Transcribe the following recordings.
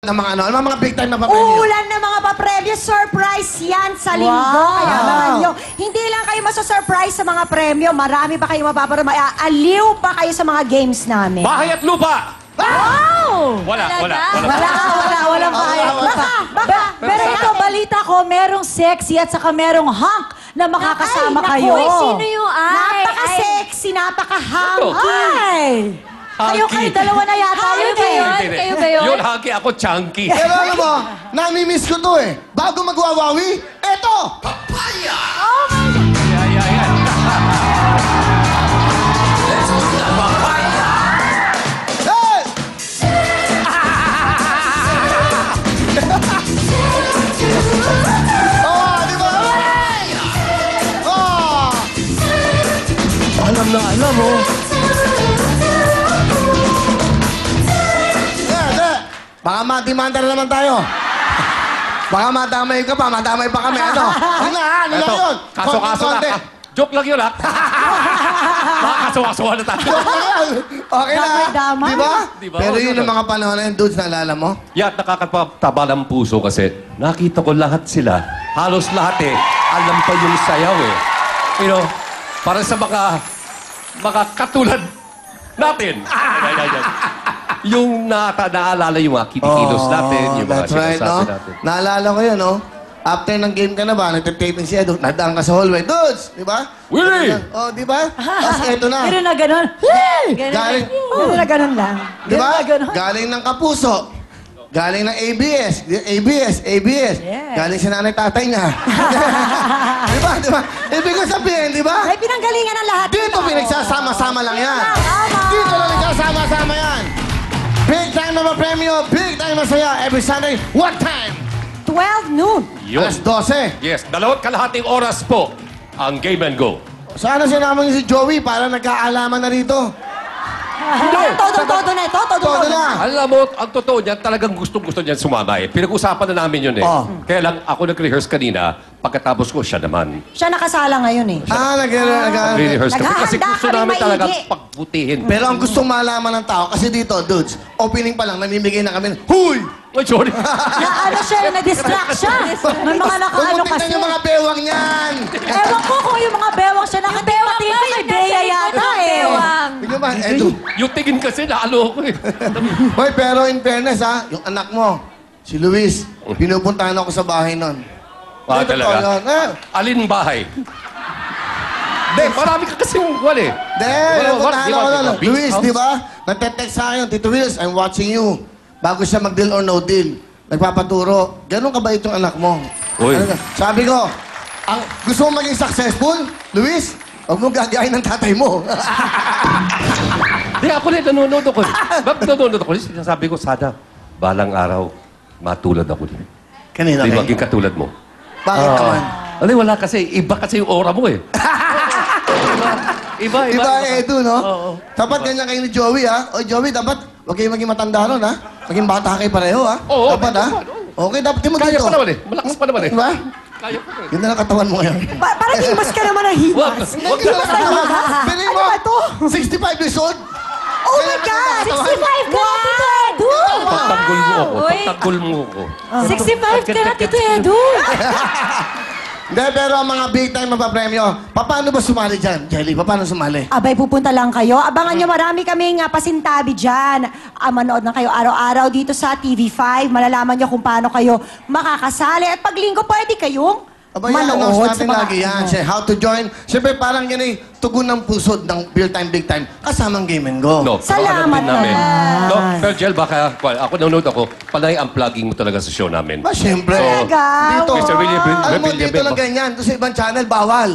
ng mga ano, mga big time na papremyo. Uulan na mga papremyo. Surprise yan sa linggo. Kaya naman nyo, hindi lang kayo masasurprise sa mga premyo. Marami pa kayo mapaparoon. Aliw pa kayo sa mga games namin. Bahay at lupa! Wow! Walang kaya. Baka. Pero ito, balita ko, merong sexy at saka merong hunk na makakasama kayo. Naku, sino yung Napaka-sexy, napaka-hunky. Kayo dalawa na yata yun eh. Kayo ba yun? Yun, hagi ako, chunky. Pero alam mo, nami-miss ko to eh. Bago magwawawi, eto! Papaya! Hey! Oh, di ba? Oh! Alam na alam, oh. Baka madimanda na naman tayo. Baka madamay ka pa, madamay pa kami. Ano? Ano lang yun? Kaso-kaso Konti. na. Joke lang yun, ha? Baka kaso-kaso na tayo. Joke lang yun. Okay na. Damay-damay. Di ba? Di ba? Pero yun ang mga panahon na yun, dudes, naalala mo? Yan, nakakapagtaba ng puso kasi nakita ko lahat sila. Halos lahat eh. Alam pa yung sayaw eh. You know, para sa mga katulad natin. Yung naalala yung mga kinikilos natin, yung mga that's right, sinasabi no? natin. Naalala ko yun, no? After ng game ka na ba, nagtitaping siya, nadaan ka sa hallway. Dudes! Di ba? Willie! Oh, di ba? Tapos eto na. Pero na ganun. Galing, Pero na ganun lang. di ba? Ganun na ganun. Galing ng Kapuso. Galing ng ABS. Yeah. Galing si nanay-tatay niya. Di ba? Di ba? Ibig ko sabihin, di ba? Ay, pinanggalingan ng lahat. Dito pinagsasama-sama lang yan. Tama. Dito lang nagsasama-sama yan. Big time na premyo, big time masaya. Every Sunday, what time? 12 noon. Yun. Alas 12. Yes, 2.5 oras po ang Game and Go. Sana sinama niyo si Joey para nagkaalaman na rito. Todo na ito. Todo na. Alam mo, ang totoo niyan, talagang gustong-gusto niyan sumama eh. Pinag-usapan na namin yun eh. Oh. Kaya lang ako nag-rehearse kanina, pagkatapos ko siya naman. Siya nakasala ngayon eh. Nag-rehearse kami kasi Naghahanda gusto ka rin namin talaga maigi. pagbutihin. Pero ang gustong malaman ng tao, kasi dito, dudes, opening pa lang, namimigay na kami, huy! Oh, sorry. Na ano siya, na-distract siya. May mga nakaano Huwag kasi. yung mga bewang niyan! Ewan ko kung yung mga bewang siya nakatipating kay Bea yata eh. Tingnan ba, Edu? Yung tingin kasi, naalo ko eh. Hoy, pero in fairness ha, yung anak mo, si Luis, pinupuntahan ako sa bahay nun. Ah, Hindi, talaga? totoo yun. Alin bahay? Hindi, marami ka kasi wala eh. Hindi, pinupuntahan ako nun. Luis, di ba? Nagte-text sa akin, Tito Wills, I'm watching you. Bago siya mag-deal or no deal. Nagpapaturo. Ganun kabait yung anak mo. Uy. Sabi ko, gusto mo maging successful, Luis? Huwag mo gagayin ng tatay mo. Hindi, ako rin, nanonood ako. Bakit nanonood ako? Sinasabi ko, sana, balang araw, matulad ako din. Kanina Hindi kayo. maging katulad mo. Bakit naman? Ano, wala kasi. Iba kasi yung aura mo eh. Iba. Diba, Edu, no? Oo. Dapat ganyan kayo ni Joey, ha? O, Joey, dapat huwag kayo maging matanda ron, ha? Maging bata kayo pareho, ha? Oo, dapat, ha? Okay, dapat mo Kaya dito. pa naman eh. Malakas pa naman eh. Diba? Kaya pa eh. Ganda ng katawan mo ngayon. Parang himas ka naman ng Wag, himas. wag Ganda ng ka. katawan. Piling mo, Ano ba to? 65 years old. Oh my God! 65 ka na, Tito Edu! Pagtanggol mo ako. Pagtanggol mo ako. 65 ka na, Tito Edu. Hindi, pero ang mga big time mapapremyo, paano ba sumali dyan, Jelly? Paano sumali? Abay, pupunta lang kayo. Abangan nyo, marami kaming pasintabi dyan. Manood na kayo araw-araw dito sa TV5. Malalaman nyo kung paano kayo makakasali. At pag linggo, pwede kayong Aba, yan, announce manood natin lagi yan. How to join. Siyempre, parang yan ay tugon ng pusod ng real time, big time. Kasamang Game and Go. No, Salamat alam din namin. naman. No, pero Jel, baka, ako nanonood ako, panay ang plugging mo talaga sa show namin. Ba, siyempre. Talaga? Dito. Mr. William Alam mo, William dito lang ganyan. Doon sa ibang channel, bawal.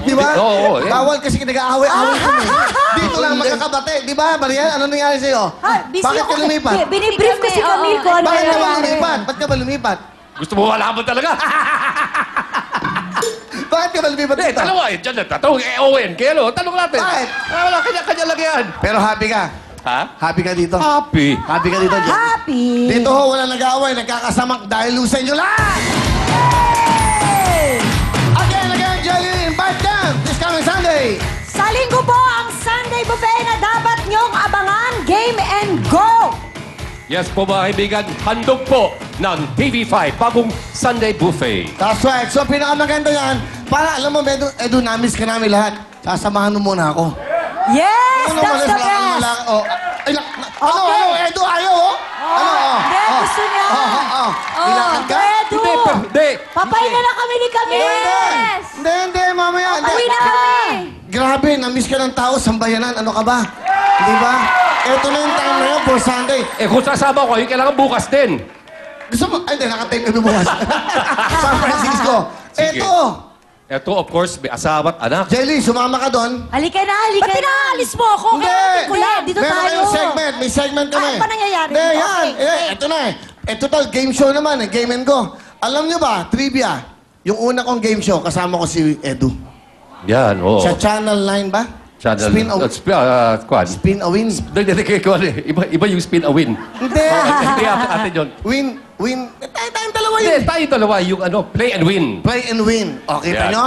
Di ba? Oo, eh. Bawal kasi nag-aaway-aaway kami. Dito lang magkakabate. Di ba, Marian? Ano nangyari sa'yo? Bakit ka lumipat? Binibrief ko si Camille ko ano Bakit ka ba nangyayari. lumipat? Ba't ka ba lumipat? Gusto mo malaman talaga? Bakit ka ba lumipat Eh, dito? dalawa eh. Diyan na, tatanong eh, Owen. Kaya ano, tanong natin. Bakit? Wala, kanya-kanya lang yan. Pero happy ka. Ha? Happy ka dito. Happy. Happy ka dito, Jen. Happy! Dito ho, wala nag-aaway. Nagkakasamak dahil lusa nyo lahat! Again, Jelly, invite them this coming Sunday. Sa linggo po, ang Sunday Buffet na dapat nyong abangan, Game and Go! Yes po mga kaibigan, handog po ng TV5, bagong Sunday Buffet. That's right. So, pinakamaganda yan, para alam mo, Edu, namis ka namin lahat. Sasamahan mo muna ako. Yes, that's the best. Oh. Ay, ano, Edu, ayaw, oh. Hindi, gusto niya. Ilakad ka? Edu! Hindi. Papahinga na kami ni Camille! Hindi, mamaya. Uwi na kami! Grabe, namiss ka ng tao, sambayanan. Ano ka ba? Di ba? Ito na yung time na yun for Sunday. Eh kung sasama ko, yung kailangan bukas din. Gusto mo? Ay, hindi, nakatape kami bukas. San Francisco. Sige. Ito, of course, may asawa at anak. Jelly, sumama ka doon. Halika na, halika Ba't na. pinaalis mo ako? Hindi. Kaya ko lang. Dito Meron tayo. kayong segment. May segment kami. Ano ba nangyayari? Hindi, Okay, yan. okay. Ito na eh. Ito tal, game show naman eh. Game and go. Alam nyo ba, trivia, yung una kong game show, kasama ko si Edu. Yan, oo. Sa Channel 9 ba? Channel. Spin a, Kwan. spin a win. Iba yung spin a win. Hindi. Hindi atin yun. Win. Tayong dalawa Hindi, yun. tayo dalawa yung play and win. Play and win. O, kita Yan. nyo?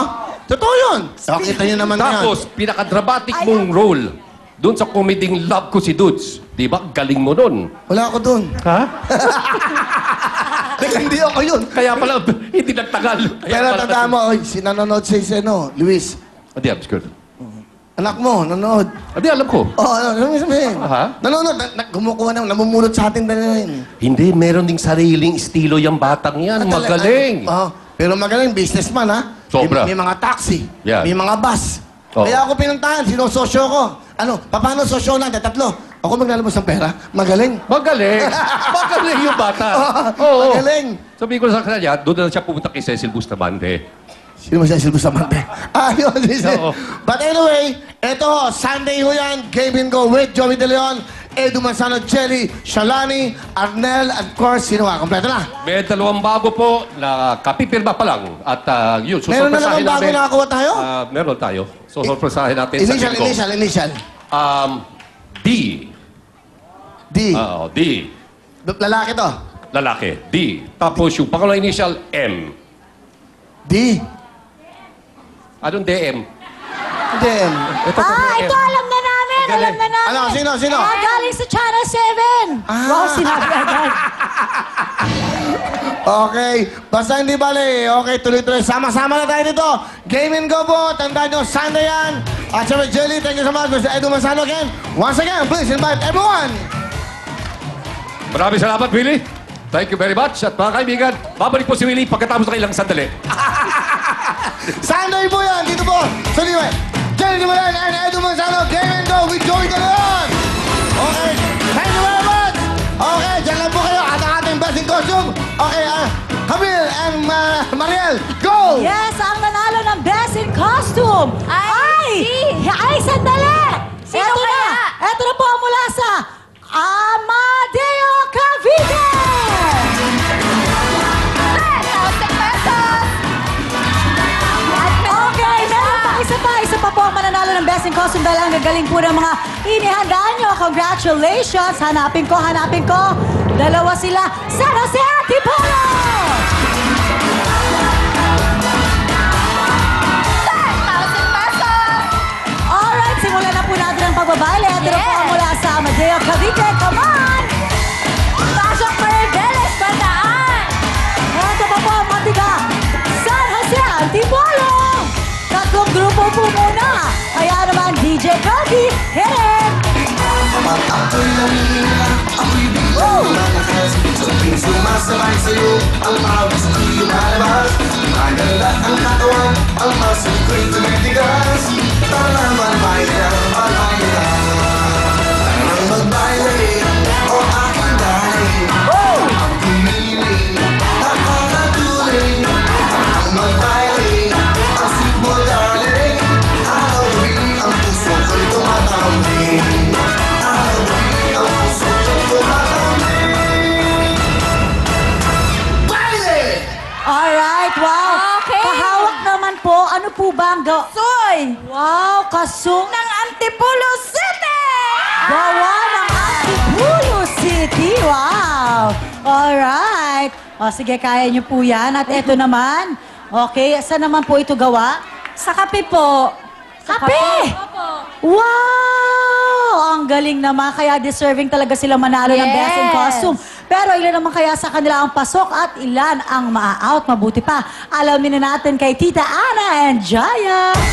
Totoo yun. O, kita nyo naman yan. Tapos, pinaka-dramatic mong role doon sa comedy Love Ko Si Dudes. Di ba? Galing mo nun. Wala ako dun. Ha? Hindi ako yun. Kaya pala, hindi nagtagal. Pero tandaan mo, oy, sinanonood sa no, Luis. Hindi, I'm scared. Anak mo, nanonood. Hindi, alam ko. Ano sabihin? Aha. Nanonood, kumukuha na, namumulot sa atin na yun. Hindi, meron ding sariling estilo yung batang yan. Magaling. Pero magaling, businessman ha. Sobra. May mga taxi, Yan. may mga bus. Oo. Kaya ako pinuntahan, sinososyo ko. Ano, paano sosyo natin? Tatlo. Ako maglalabas ng pera. Magaling. Magaling. Magaling yung bata. Oo. Magaling. Sabi ko sa kanya, doon na siya pumunta kay Cecil Bustamante. Sino mo siya, Silvio Samante? Ayun, Oo. But anyway, eto, Sunday ho yan, Game and Go with Joey De Leon, Edu Manzano, Jelly, Shalani, Arnel, at of course, sino ka? Kompleto na. May dalawang bago po na kapipirma pa lang. At yun, Meron na naman bago nakakuha tayo? Meron tayo. So, sorpresahin natin sa linggo. Initial. D. D. D. Lalaki to. Lalaki. D. Tapos yung pangalawang initial, M. D. Anong DM? Then, Ito po, Ito alam na namin! Galing. Alam na namin! Ano, sino? Galing sa Channel 7! Wow, sinabi agad. Okay. Basta hindi bali. Okay, tuloy-tuloy. Sama-sama na tayo dito. Game and Go po. Tandaan nyo, Sunday yan. At sa Jelly, thank you so much. Mr. Edu Manzano again. Once again, please invite everyone. Maraming salamat, Willie. Thank you very much. At mga kaibigan, babalik po si Willie pagkatapos ng ilang sandali. Sunday po yan. Dito po. So anyway, Jelly Dumalan and Edu Manzano. Game and Go with Joey De Leon. Okay. Thank you very much. Okay, dyan lang po kayo. At ang ating best in costume. Okay, Camille and Mariel, go! Yes, ang nanalo ng Best in Costume ay, sandali! Sino Eto kaya? na! Eto na po ang mula sa Amadeo Cavite! 10,000 pesos! Okay, meron pa isa pa po ang mananalo ng Best in Costume dahil ang gagaling po ng mga inihanda nyo. Congratulations! Hanapin ko. Dalawa sila. San Jose Antipolo! 10,000 pesos! Alright, simulan na po natin ang pagbabaile. Ito na po ang mula sa Amadeo Cavite. Come on! Tasha Perdeles, Bataan! Ito pa po ang matiga. San Jose Antipolo! Tatlong grupo po muna. Kaya naman, DJ Cody, hit it! Pag ako'y namimila, ako'y biglang malakas. Sa tuwing sumasabay sa'yo, ang awis ko'y lumalabas. Maganda ang katawan, ang muscle ko'y tumitigas. Tara naman baila, baila. Tarang magbaila, o aking dahil. Ang pumili, nakakatuloy. Tarang magbaila, ang sweet mo darling. Araw-gabi ang puso ko'y tumatambling. Alright, wow. Okay. Pahawak naman po. Ano po ba ang Soy! Wow, kasong Ng Antipolo City! gawa ng Antipolo City. Wow. Alright. O sige, kaya niyo po yan. At eto naman. Okay, saan naman po ito gawa? Sa kape po. Kape! Wow! Ang galing naman. Kaya deserving talaga sila manalo ng Best in Yes. Costume. Pero ilan naman kaya sa kanila ang pasok at ilan ang maa-out? Mabuti pa. Alamin na natin kay Tita Ana and Jaya.